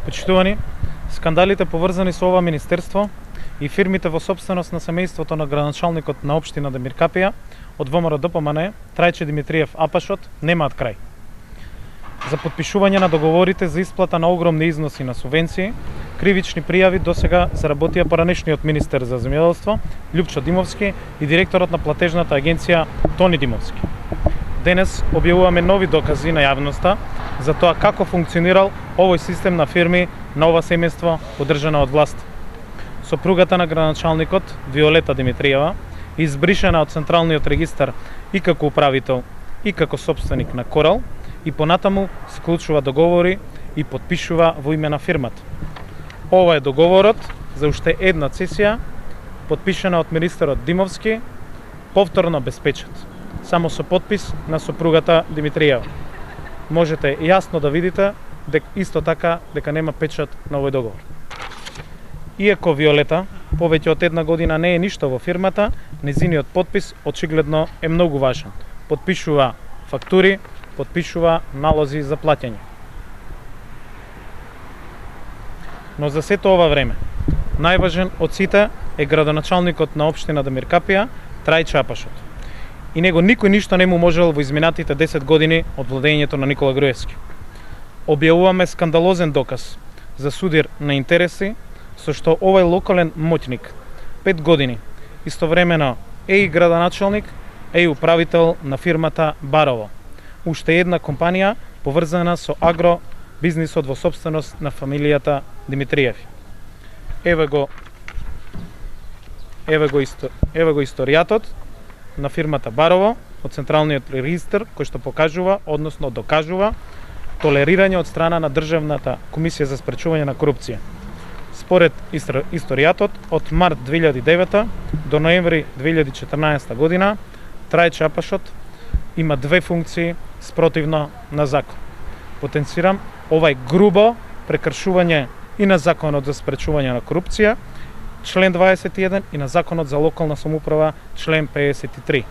Почитувани, скандалите поврзани со ова министерство и фирмите во собственост на семејството на градоначалникот на општина Дамир Капија од ВМРО ДПМН, Трајче Димитриев Апашот, немаат крај. За подпишување на договорите за исплата на огромни износи на субвенции, кривични пријави досега заработија поранешниот министер за земјоделство Љупчо Димовски и директорот на платежната агенција Тони Димовски. Денес објавуваме нови докази на јавноста за тоа како функционирал овој систем на фирми на ова семејство одржана од власт. Сопругата на градоначалникот Виолета Димитриева, избришена од Централниот регистар и како управител и како собственик на Корал, и понатаму склучува договори и подпишува во име на фирмата. Ова е договорот за уште една цесија, подпишана од министерот Димовски, повторно без печат, само со подпис на сопругата Димитриева. Можете јасно да видите исто така дека нема печат на овој договор. Иако Виолета повеќе од една година не е ништо во фирмата, незиниот подпис очигледно е многу важен. Подпишува фактури, подпишува налози за плаќање. Но за сето ова време, најважен од сите е градоначалникот на општина Дамир Капија, Трајче Апашот. И него никој ништо не му можел во изминатите 10 години од владењето на Никола Груевски. Објавуваме скандалозен доказ за судир на интереси, со што овој локален моќник 5 години истовремено е и градоначалник, е и управител на фирмата Барово, уште една компанија поврзана со агробизнисот во собственост на фамилијата Димитриеви. Еве го историјатот на фирмата Барово од Централниот регистар, кој што покажува, односно докажува, толерирање од страна на Државната комисија за спречување на корупција. Според историјатот, од март 2009 до ноември 2014 година, Трајче Апашот има две функции спротивно на закон. Потенцирам овај грубо прекршување и на законот за спречување на корупција, член 21, и на законот за локална самоуправа, член 53,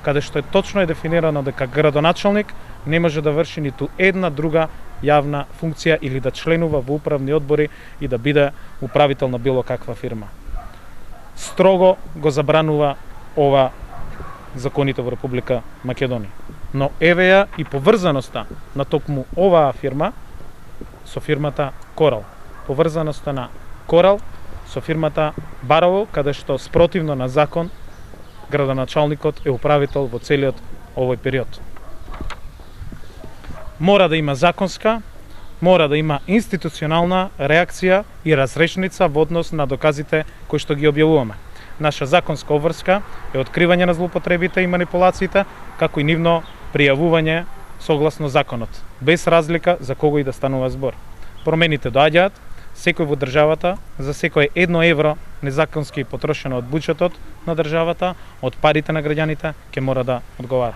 каде што точно е дефинирано дека градоначалник не може да врши ниту една друга јавна функција или да членува во управни одбори и да биде управител на било каква фирма. Строго го забранува ова законите во Република Македонија. Но еве ја и поврзаноста на токму оваа фирма со фирмата Корал. Поврзаноста на Корал со фирмата Барово, каде што спротивно на закон градоначалникот е управител во целиот овој период. Мора да има законска, мора да има институционална реакција и разрешница во однос на доказите кои што ги објавуваме. Наша законска обврска е откривање на злоупотребите и манипулациите, како и нивно пријавување согласно законот, без разлика за кого и да станува збор. Промените доаѓаат, секој во државата, за секој 1 евро незаконски потрошено од буџетот на државата, од парите на граѓаните, ќе мора да одговара.